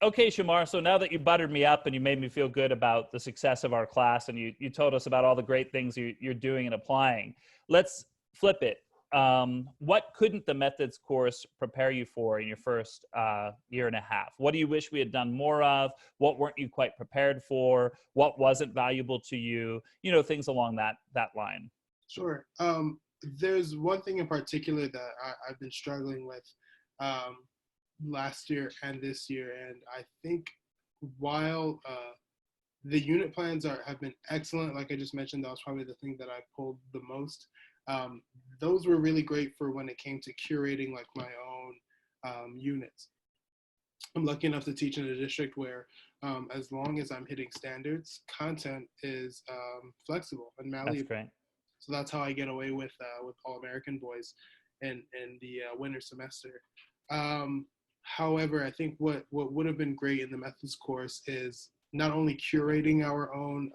Okay, Chamar. So now that you buttered me up and you made me feel good about the success of our class, and you told us about all the great things you're doing and applying, let's flip it. What couldn't the methods course prepare you for in your first year and a half? What do you wish we had done more of? What weren't you quite prepared for? What wasn't valuable to you? You know, things along that line. Sure. There's one thing in particular that I've been struggling with um, last year and this year, and I think while the unit plans have been excellent, like I just mentioned, that was probably the thing that I pulled the most. Um, those were really great for when it came to curating like my own units. I'm lucky enough to teach in a district where, as long as I'm hitting standards, content is flexible and That's malleable. great. So that's how I get away with All American boys in the winter semester. However, I think what would have been great in the methods course is not only curating our own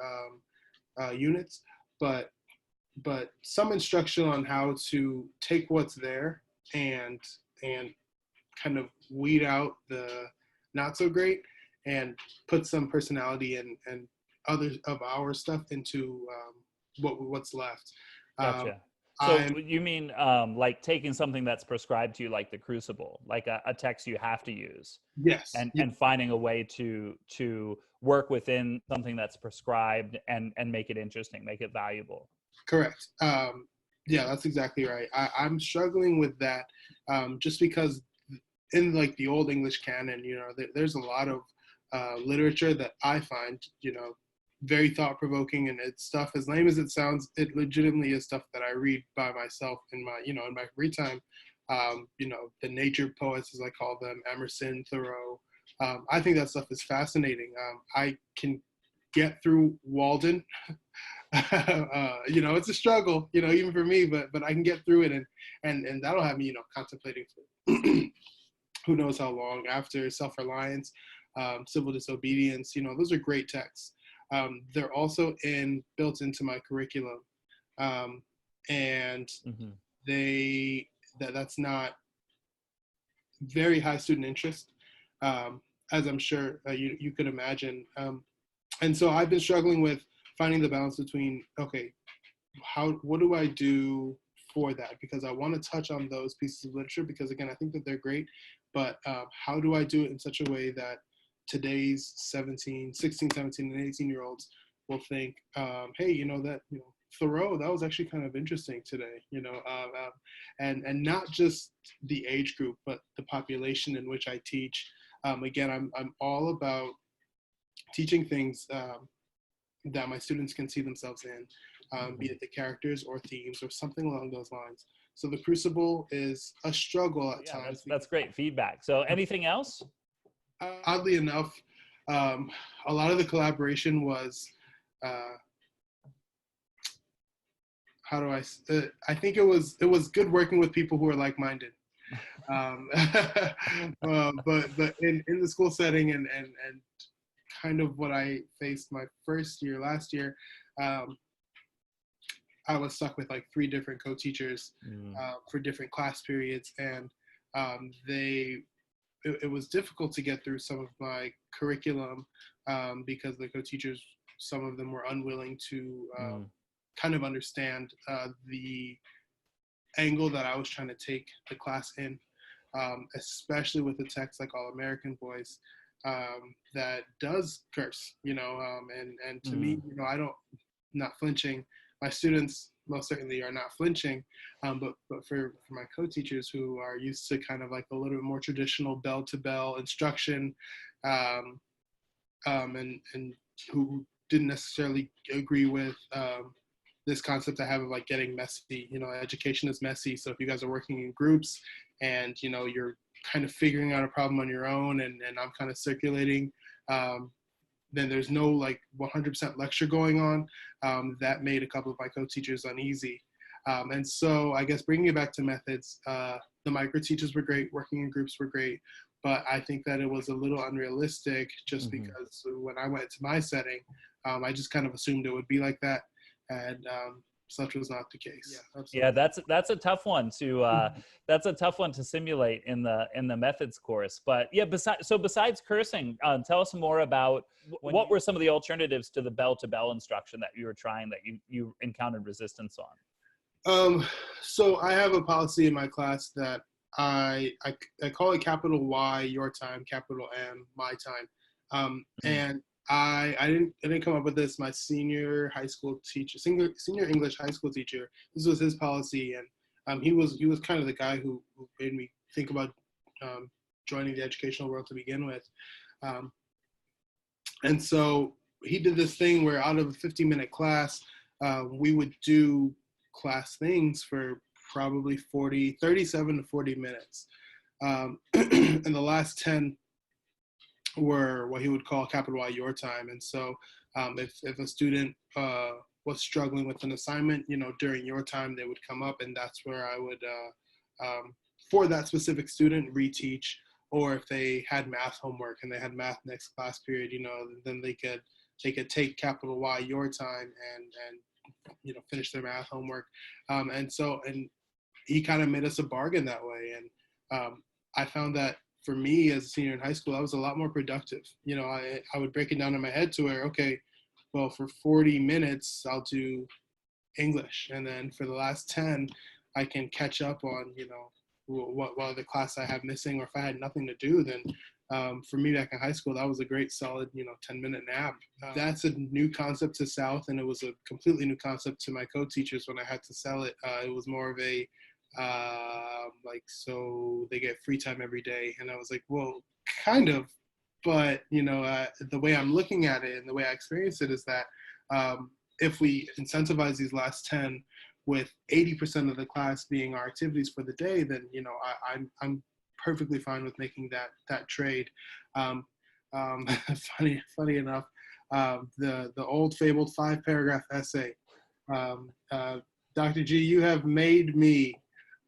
units, but some instruction on how to take what's there and and kind of weed out the not so great and put some personality and other of our stuff into what's left. Um, Gotcha. So I'm you mean like taking something that's prescribed to you, like the Crucible, like a text you have to use, yes, and yeah, finding a way to work within something that's prescribed and make it interesting, make it valuable. correct. Yeah, that's exactly right. I'm struggling with that just because in like the old English canon, there's a lot of literature that I find, very thought provoking, and it's stuff as lame as it sounds. It legitimately is stuff that I read by myself in my free time. The nature poets, as I call them, Emerson, Thoreau. I think that stuff is fascinating. I can get through Walden. It's a struggle, even for me, but I can get through it, and that'll have me, contemplating for who knows how long after self-reliance, civil disobedience. Those are great texts. They're also built into my curriculum, and Hmm. that's not very high student interest, as I'm sure you could imagine. And so I've been struggling with finding the balance between, okay, what do I do for that? Because I want to touch on those pieces of literature because, again, I think that they're great, but how do I do it in such a way that today's 16, 17, and 18-year-olds will think, hey, Thoreau, that was actually kind of interesting today, and not just the age group, but the population in which I teach. Again, I'm all about teaching things that my students can see themselves in, be Hmm. it the characters or themes or something along those lines. So the Crucible is a struggle at Yeah, times. that's great feedback. So anything else? Oddly enough, um, a lot of the collaboration was, uh, how do I think it was good working with people who are like-minded. Um, but in the school setting and kind of what I faced my first year last year, um, I was stuck with like three different co-teachers Mm. for different class periods, and it was difficult to get through some of my curriculum because the co-teachers, some of them were unwilling to Mm. kind of understand the angle that I was trying to take the class in, especially with a text like All American Boys that does curse, and to me, Mm. I don't not flinching. My students most certainly are not flinching, but for my co-teachers who are used to kind of like a little bit more traditional bell to bell instruction, um, and who didn't necessarily agree with this concept I have of like getting messy. Education is messy. So if you guys are working in groups and you're kind of figuring out a problem on your own, and I'm kind of circulating, then there's no like 100% lecture going on. That made a couple of my co-teachers uneasy. And so I guess bringing it back to methods, the micro teachers were great, working in groups were great, but I think that it was a little unrealistic just Hmm. because when I went to my setting, I just kind of assumed it would be like that. And such was not the case. Yeah, absolutely. Yeah, that's a tough one to simulate in the methods course. But yeah, besides cursing, tell us more about what were some of the alternatives to the bell-to-bell instruction that you were trying that you encountered resistance on. So I have a policy in my class that I call it capital Y your time, capital M my time, and I didn't come up with this. My senior high school teacher, senior English high school teacher, this was his policy, and he was kind of the guy who made me think about joining the educational world to begin with, and so he did this thing where out of a 50-minute class, we would do class things for probably 37 to 40 minutes. And the last 10 were what he would call capital Y your time. And so if a student was struggling with an assignment, during your time, they would come up, and that's where I would, for that specific student, reteach. Or if they had math homework and they had math next class period, then they could take capital Y your time and finish their math homework. And he kind of made us a bargain that way. And I found that for me as a senior in high school, I was a lot more productive. I would break it down in my head to where, okay, well, for 40 minutes, I'll do English. And then for the last 10, I can catch up on, what other class I have missing, or if I had nothing to do, then for me back in high school, that was a great solid, 10-minute nap. That's a new concept to South, and it was a completely new concept to my co-teachers when I had to sell it. It was more of a, so they get free time every day. And I was like, well, kind of, but, the way I'm looking at it and the way I experience it is that if we incentivize these last 10 with 80% of the class being our activities for the day, then, I'm perfectly fine with making that trade. Funny enough, the old fabled 5-paragraph essay. Dr. G, you have made me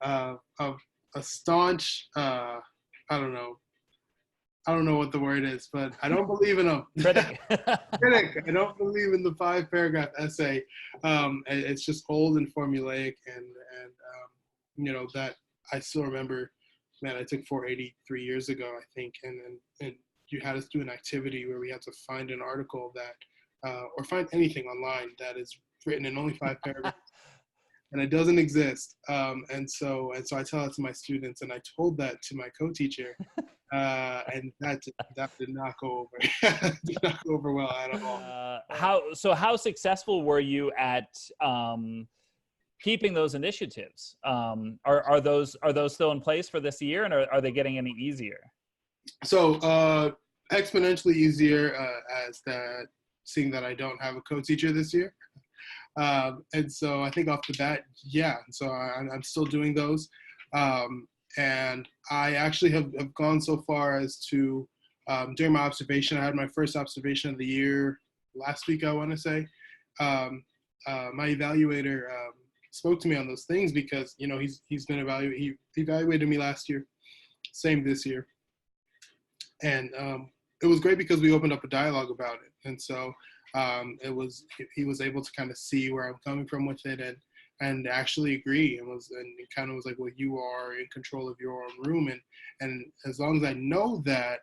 a staunch, I don't know what the word is, but I don't believe in a critic. I don't believe in the 5-paragraph essay. It's just old and formulaic, and that I still remember. Man, I took 483 years ago, I think, and you had us do an activity where we had to find an article that, or find anything online that is written in only 5 paragraphs. And it doesn't exist. And so I tell that to my students, and I told that to my co-teacher, and that did not go over. Did not go over well at all. How successful were you at keeping those initiatives? Are those still in place for this year, and are they getting any easier? So exponentially easier, as that seeing that I don't have a co-teacher this year. And so I think off the bat, yeah. So I'm still doing those. And I actually have gone so far as to, during my observation, I had my first observation of the year last week, I want to say. My evaluator spoke to me on those things because, he's been he evaluated me last year, same this year. And it was great because we opened up a dialogue about it. And so he was able to kind of see where I'm coming from with it and actually agree, and it kind of was like, well, you are in control of your own room, and as long as I know that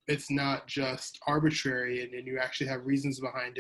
it's not just arbitrary, and you actually have reasons behind it.